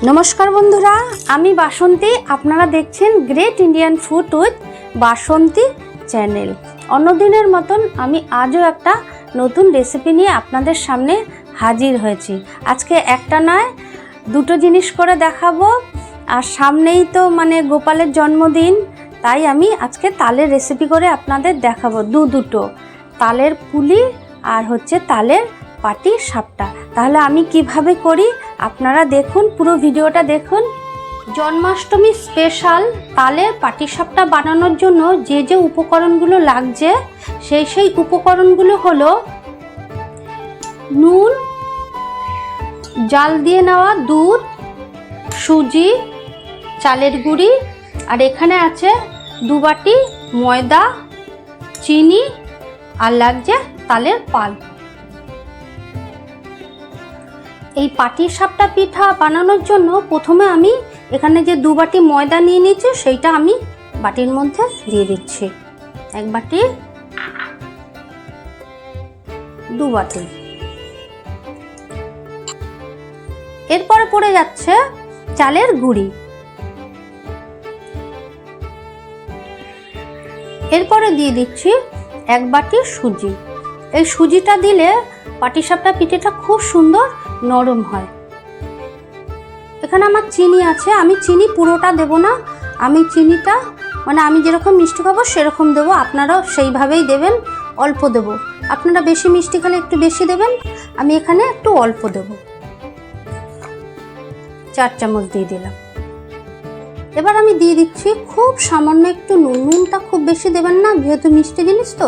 নমস্কার বন্ধুরা, আমি বাসন্তী। আপনারা দেখছেন great Indian food with Basanti channel. অন্যদিনের মতন আমি আজও একটা নতুন রেসিপি নিয়ে আপনাদের সামনে হাজির হয়েছি। আজকে একটা নয়, দুটো জিনিস করে দেখাবো। আর সামনেই তো গোপালের জন্মদিন, তাই আমি আজকে তালের রেসিপি করে আপনাদের দেখাবো। দুটো তালের পুলি আর তালের পাটি সাপটা। তাহলে আমি কিভাবে করি আপনারা দেখুন, পুরো ভিডিওটা দেখুন। জন্মাষ্টমী স্পেশাল তালের পাটিসাপটা বানানোর জন্য যে যে উপকরণগুলো লাগছে সেই উপকরণগুলো হলো নুন, জাল দিয়ে নেওয়া দুধ, সুজি, চালের গুঁড়ি, আর এখানে আছে 2 বাটি ময়দা, চিনি, আর লাগছে তালের পাল। এই পাটিসাপটা পিঠা বানানোর জন্য প্রথমে আমি এখানে যে 2 বাটি ময়দা নিয়ে নিয়েছি সেইটা আমি বাটির মধ্যে দিয়ে দিচ্ছি। 1 বাটি, 2 বাটি। এরপরে পড়ে যাচ্ছে চালের গুঁড়ি। এরপরে দিয়ে দিচ্ছি 1 বাটি সুজি। এই সুজিটা দিলে পাটিসাপটা পিঠাটা খুব সুন্দর নরম হয়। এখানে আমার চিনি আছে, আমি চিনি পুরোটা দেব না, আমি চিনিটা আমি যেরকম মিষ্টি খাবো সেরকম দেবো, আপনারাও সেইভাবেই দেবেন। অল্প দেব, আপনারা বেশি মিষ্টি খেলে একটু বেশি দেবেন, আমি এখানে একটু অল্প দেব। 4 চামচ দিয়ে দিলাম। এবার আমি দিয়ে দিচ্ছি খুব সামান্য একটু নুন। নুনটা খুব বেশি দেবেন না, যেহেতু মিষ্টি জিনিস তো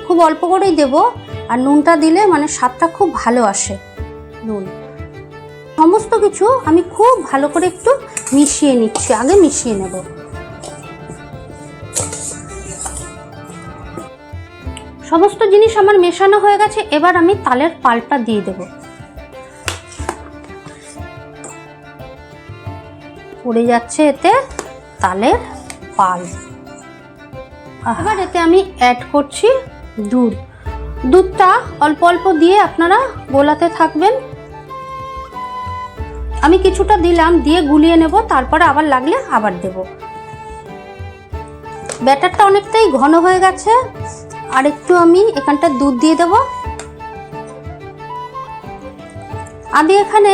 খুব অল্প করেই দেব। আর নুনটা দিলে স্বাদটা খুব ভালো আসে। নুন, সমস্ত কিছু আমি খুব ভালো করে একটু মিশিয়ে নিচ্ছি। আগে মিশিয়ে নেব। সমস্ত জিনিস আমার মেশানো হয়ে গেছে। এবার আমি তালের পালটা দিয়ে দেব। পড়ে যাচ্ছে এতে তালের পাল। এবার এতে আমি অ্যাড করছি দুধ। দুধটা অল্প অল্প দিয়ে আপনারা গোলাতে থাকবেন। আমি কিছুটা দিলাম, দিয়ে গুলিয়ে নেব, তারপরে আবার লাগলে আবার দেব। ব্যাটারটা অনেকটাই ঘন হয়ে গেছে, আর একটু আমি এখানটা দুধ দিয়ে দেব। আমি এখানে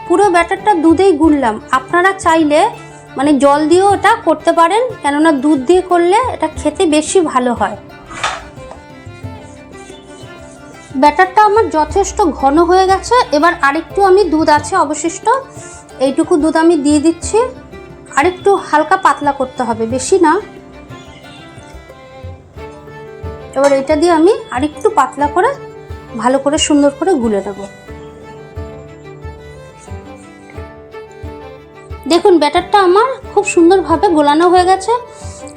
পুরো ব্যাটারটা দুধেই গুললাম। আপনারা চাইলে জল দিয়েও এটা করতে পারেন, কেননা দুধ দিয়ে করলে এটা খেতে বেশি ভালো হয়। ব্যাটারটা আমার যথেষ্ট ঘন হয়ে গেছে। এবার আরেকটু আমি দুধ আছে অবশিষ্ট, এইটুকু দুধ আমি দিয়ে দিচ্ছি। আরেকটু হালকা পাতলা করতে হবে, বেশি না। এবার এটা দিয়ে আমি আরেকটু পাতলা করে ভালো করে সুন্দর করে গুলে নেব। দেখুন ব্যাটারটা আমার খুব সুন্দরভাবে গোলানো হয়ে গেছে।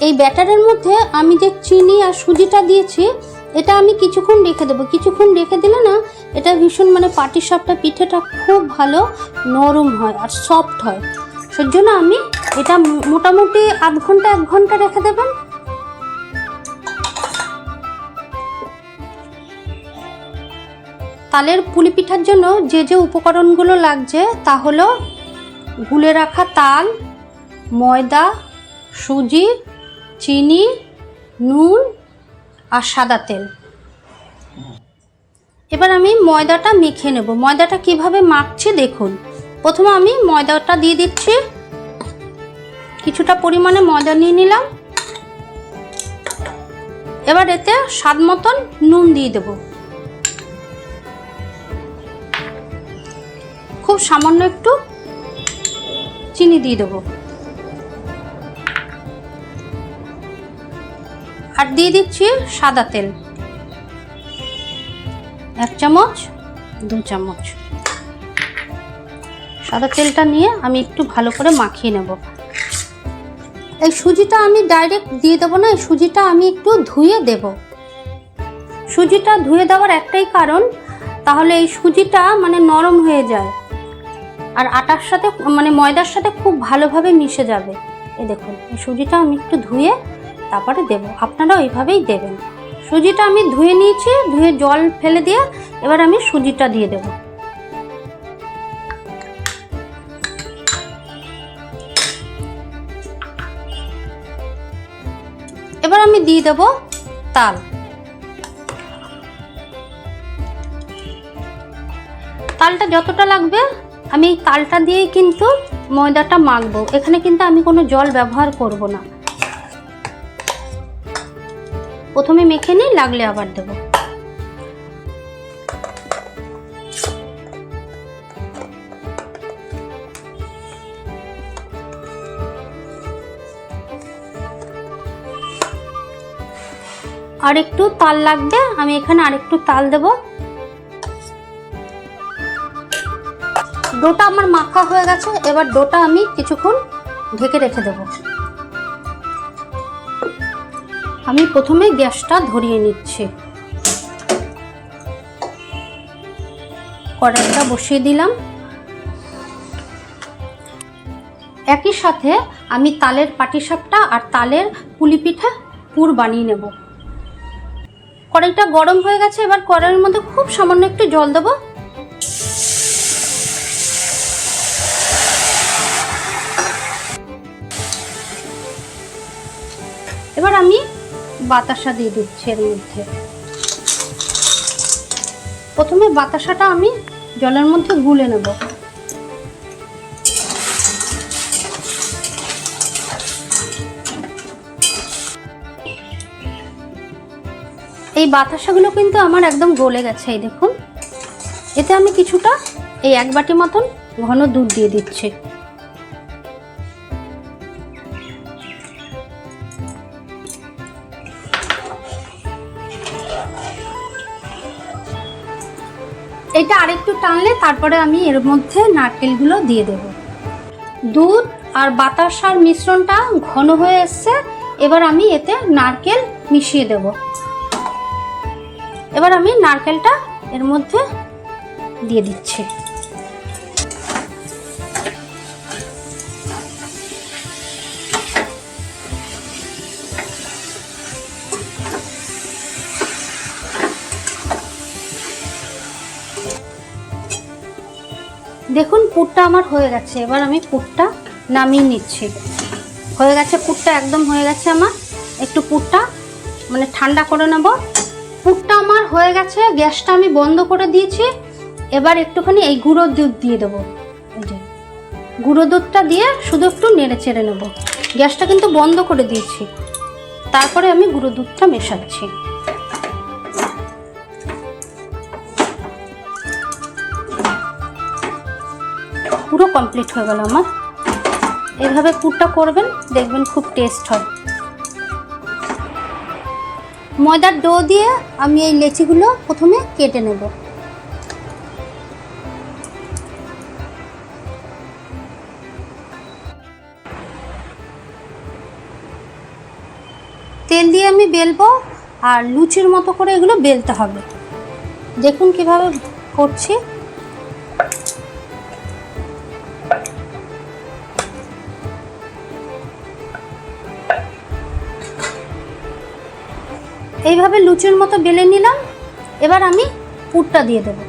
এই ব্যাটারের মধ্যে আমি যে চিনি আর সুজিটা দিয়েছি এটা আমি কিছুক্ষণ রেখে দেবো। কিছুক্ষণ রেখে দিলে না এটা ভীষণ পাটিসাপটা পিঠেটা খুব ভালো নরম হয় আর সফট হয়। সেই জন্য আমি এটা মোটামুটি আধ ঘন্টা 1 ঘন্টা রেখে দেবেন। তালের পুলি পিঠার জন্য যে যে উপকরণগুলো লাগছে তা হলো গুলে রাখা তাল, ময়দা, সুজি, চিনি, নুন আর সাদা তেল। এবার আমি ময়দাটা মেখে নেব। ময়দাটা কিভাবে মাখছি দেখুন। প্রথমে আমি ময়দাটা দিয়ে দিচ্ছি। কিছুটা পরিমাণে ময়দা নিয়ে নিলাম। এবার এতে স্বাদ মতন নুন দিয়ে দেব। খুব সামান্য একটু চিনি দিয়ে দেব। আর দিয়ে দিচ্ছি সাদা তেল 1 চামচ, 2 চামচ। সাদা তেলটা নিয়ে আমি একটু ভালো করে মাখিয়ে নেব। এই সুজিটা আমি ডাইরেক্ট দিয়ে দেবো না, এই সুজিটা আমি একটু ধুয়ে দেব। সুজিটা ধুয়ে দেওয়ার একটাই কারণ, তাহলে এই সুজিটা নরম হয়ে যায় আর আটার সাথে ময়দার সাথে খুব ভালোভাবে মিশে যাবে। এই দেখুন, এই সুজিটা আমি একটু ধুয়ে তারপরে দেব। আপনারা ওইভাবেই দেবেন। সুজিটা আমি ধুয়ে নিয়েছি, ধুয়ে জল ফেলে দিয়ে এবার আমি সুজিটা দিয়ে দেব। আমি দিয়ে দেব তাল। তালটা যতটা লাগবে আমি এই তালটা দিয়েই কিন্তু ময়দাটা মাখবো। এখানে কিন্তু আমি কোনো জল ব্যবহার করব না। প্রথমে মেখে নিই, লাগলে আবার দেব। আর একটু তাল লাগবে, আমি এখানে আরেকটু তাল দেব। ডোটা আমার মাখা হয়ে গেছে, এবার ডোটা আমি কিছুক্ষণ ঢেকে রেখে দেব। আমি প্রথমে গ্যাসটা ধরিয়ে নিচ্ছি। কড়াইটা বসিয়ে দিলাম। একই সাথে আমি তালের পাটিসাপটা আর তালের পুলি পিঠা পুর বানিয়ে নেব। কড়াইটা গরম হয়ে গেছে, এবার কড়াইয়ের মধ্যে খুব সামান্য একটু জল দেব। এবার আমি বাতাসা দিয়ে দিচ্ছি এর মধ্যে। প্রথমে বাতাসাটা আমি জলের মধ্যে গুলে নেব। এই বাতাসাগুলো কিন্তু আমার একদম গলে গেছে, এই দেখুন। এতে আমি কিছুটা এই 1 বাটি মতন ঘন দুধ দিয়ে দিচ্ছি। এটা আরেকটু টানলে তারপরে আমি এর মধ্যে নারকেলগুলো দিয়ে দেব। দুধ আর বাতাসার মিশ্রণটা ঘন হয়ে এসছে, এবার আমি এতে নারকেল মিশিয়ে দেব। এবার আমি নারকেলটা এর মধ্যে দিয়ে দিচ্ছি। দেখুন পুরটা আমার হয়ে গেছে, এবার আমি পুরটা নামিয়ে নিচ্ছি। হয়ে গেছে পুরটা, একদম হয়ে গেছে আমার। একটু পুরটা মানে ঠান্ডা করে নেব। পুরটা আমার হয়ে গেছে, গ্যাসটা আমি বন্ধ করে দিয়েছি। এবার একটুখানি এই গুঁড়ো দুধ দিয়ে দেবো। এই যে গুঁড়ো দুধটা দিয়ে শুধু একটু নেড়ে চেড়ে নেব। গ্যাসটা কিন্তু বন্ধ করে দিয়েছি। তারপরে আমি গুঁড়ো দুধটা মেশাচ্ছি। পুরো কমপ্লিট হয়ে গেল আমার। এইভাবে পুরটা করবেন, দেখবেন খুব টেস্ট হয়। ময়দার ডো দিয়ে আমি এই লেচিগুলো প্রথমে কেটে নেব। তেল দিয়ে আমি বেলবো, আর লুচির মতো করে এগুলো বেলতে হবে। দেখুন কিভাবে করছি। এইভাবে লুচির মতো বেলে নিলাম। এবার আমি পুরটা দিয়ে দেব।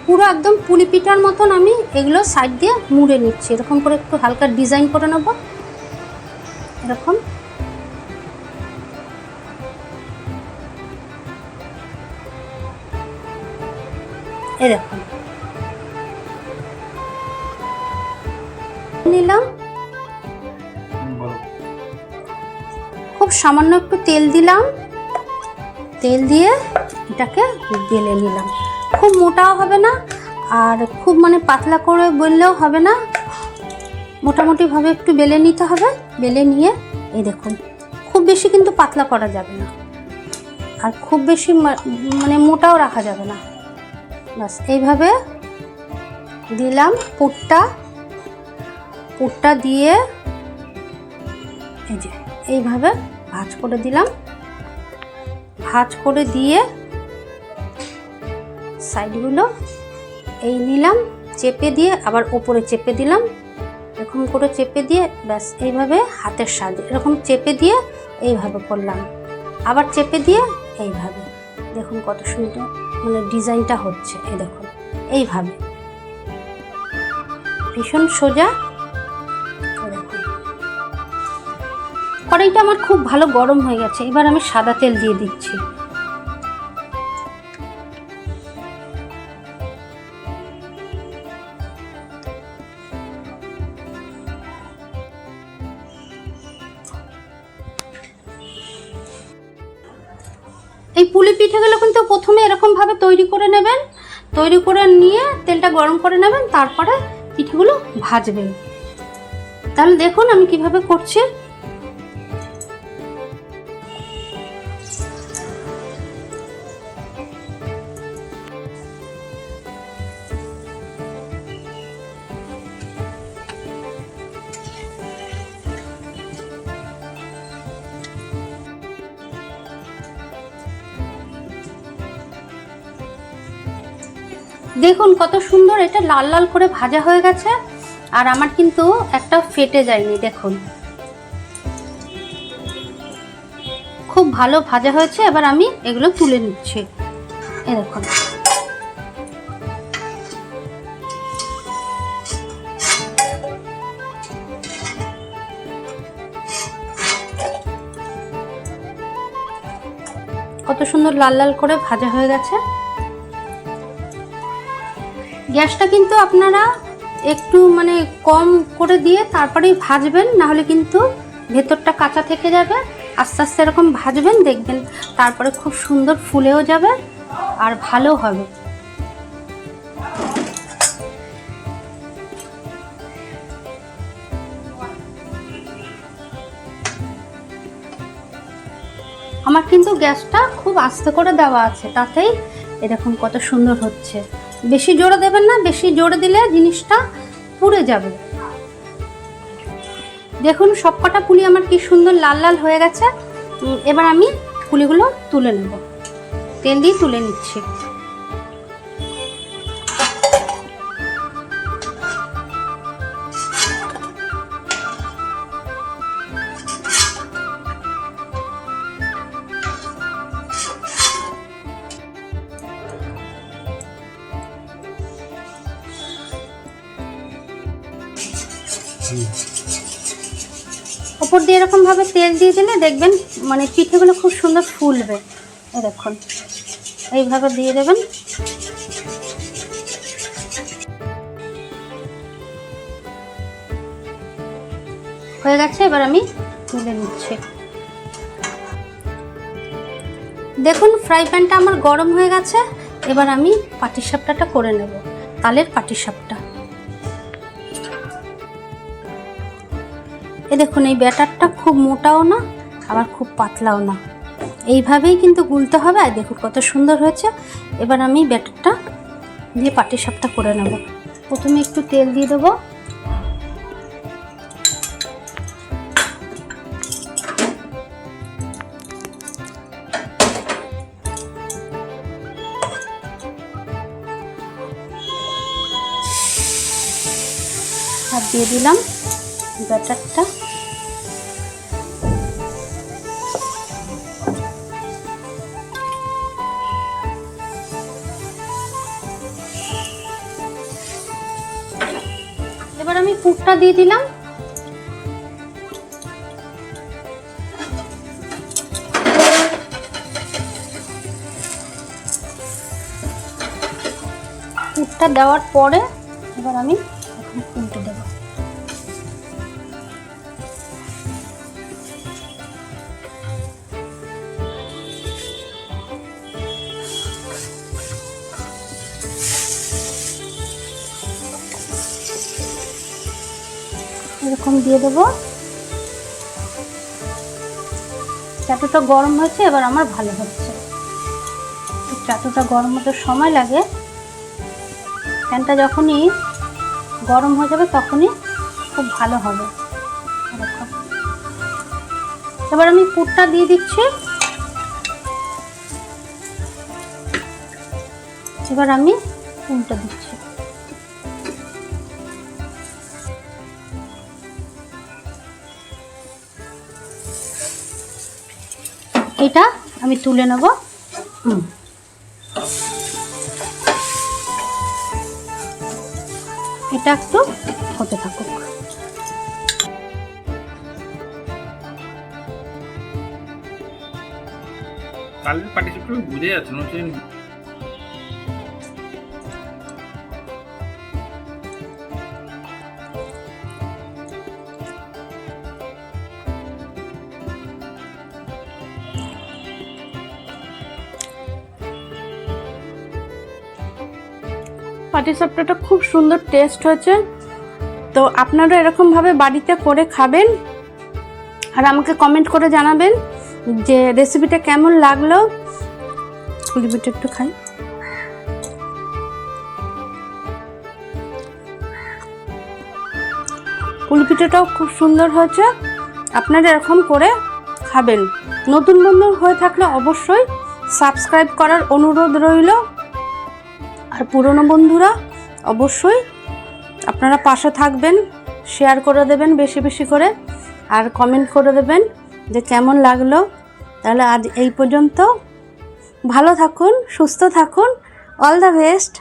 পুরো একদম পুলি পিঠার মতন আমি এগুলো সাইড দিয়ে মুড়ে নিচ্ছি। এরকম করে একটু হালকা ডিজাইন করে নেব, এরকম। এরকম নিলাম। খুব সামান্য একটু তেল দিলাম। তেল দিয়ে এটাকে বেলে নিলাম। খুব মোটাও হবে না, আর খুব মানে পাতলা করে বেললেও হবে না। মোটামুটিভাবে একটু বেলে নিতে হবে। বেলে নিয়ে এই দেখুন, খুব বেশি কিন্তু পাতলা করা যাবে না, আর খুব বেশি মানে মোটাও রাখা যাবে না। বাস এইভাবে দিলাম পুরটা দিয়ে এই যে এইভাবে ভাঁজ করে দিলাম। ভাঁজ করে দিয়ে সাইডগুলো এই নিলাম, চেপে দিয়ে আবার ওপরে চেপে দিলাম। এরকম করে চেপে দিয়ে ব্যাস এইভাবে হাতের সাহায্যে এরকম চেপে দিয়ে এইভাবে করলাম। আবার চেপে দিয়ে এইভাবে, দেখুন কত সুন্দর মানে ডিজাইনটা হচ্ছে, এই দেখুন এইভাবে ভীষণ সোজা। দেখুন কড়াইটা আমার খুব ভালো গরম হয়ে গেছে, এবার আমি সাদা তেল দিয়ে দিচ্ছি। এই পুলি পিঠেগুলো কিন্তু প্রথমে এরকমভাবে তৈরি করে নেবেন, তৈরি করে নিয়ে তেলটা গরম করে নেবেন, তারপরে পিঠেগুলো ভাজবেন। তাহলে দেখুন আমি কিভাবে করছি। দেখুন কত সুন্দর এটা লাল লাল করে ভাজা হয়ে গেছে, আর আমার কিন্তু একটা ফেটে যায়নি। দেখুন খুব ভালো ভাজা হয়েছে। এবার আমি এগুলো তুলে নিচ্ছি। এই দেখুন কত সুন্দর লাল লাল করে ভাজা হয়ে গেছে। গ্যাসটা কিন্তু আপনারা একটু মানে কম করে দিয়ে তারপরেই ভাজবেন, না হলে কিন্তু ভেতরটা কাঁচা থেকে যাবে। আস্তে আস্তে এরকম ভাজবেন, দেখবেন তারপরে খুব সুন্দর ফুলেও যাবে আর ভালো হবে। আমার কিন্তু গ্যাসটা খুব আস্তে করে দেওয়া আছে, তাতেই এরকম কত সুন্দর হচ্ছে। বেশি জোরে দেবেন না, বেশি জোরে দিলে জিনিসটা পুড়ে যাবে। দেখুন সবকটা পুলি আমার কি সুন্দর লাল লাল হয়ে গেছে। এবার আমি পুলিগুলো তুলে নেব, তেল দিয়ে তুলে নিচ্ছি। উপর দিয়ে এরকম ভাবে তেল দিয়ে দিলে দেখবেন মানে পিঠেগুলো খুব সুন্দর ফুলবে। এই দেখুন এইভাবে দিয়ে দেবেন। হয়ে গেছে, এবার আমি তুলে নিচ্ছি। দেখুন ফ্রাই প্যানটা আমার গরম হয়ে গেছে। এবার আমি পাটিসাপটাটা করে নেব, তালের পাটিসাপটা। এই দেখুন এই ব্যাটারটা খুব মোটাও না আবার খুব পাতলাও না, এইভাবেই কিন্তু গুলতে হবে। আর দেখুন কত সুন্দর হয়েছে। এবার আমি ব্যাটারটা দিয়ে পাটিসাপটা করে নেব। প্রথমে একটু তেল দিয়ে দেবো, আর দিয়ে দিলাম ব্যাটারটা। এবার আমি পুরটা দিয়ে দিলাম। পুরটা দেওয়ার পরে এবার আমি উল্টে দেবো। এরকম দিয়ে দেবো। চাটুটা গরম হয়েছে, এবার আমার ভালো হচ্ছে। চাটুটা গরম হতে সময় লাগে, প্যানটা যখনই গরম হয়ে যাবে তখনই খুব ভালো হবে। এবার আমি পুরটা দিয়ে দিচ্ছি। এবার আমি উল্টে দিচ্ছি। এটা আমি তুলে নেব। এটা একটু হতে থাকুক। কালের পাটিসাপটা বুঝে যাচ্ছে না হচ্ছে পাটিসাপটাটা খুব সুন্দর টেস্ট হয়েছে। তো আপনারা এরকমভাবে বাড়িতে করে খাবেন আর আমাকে কমেন্ট করে জানাবেন যে রেসিপিটা কেমন লাগলো। পুলিপিঠা একটু খাই। পুলিপিঠাটাও খুব সুন্দর হয়েছে। আপনারা এরকম করে খাবেন। নতুন বন্ধু হয়ে থাকলে অবশ্যই সাবস্ক্রাইব করার অনুরোধ রইল। আর পুরনো বন্ধুরা অবশ্যই আপনারা পাশে থাকবেন, শেয়ার করে দেবেন বেশি বেশি করে, আর কমেন্ট করে দেবেন যে কেমন লাগলো। তাহলে আজ এই পর্যন্ত। ভালো থাকুন, সুস্থ থাকুন। All the best.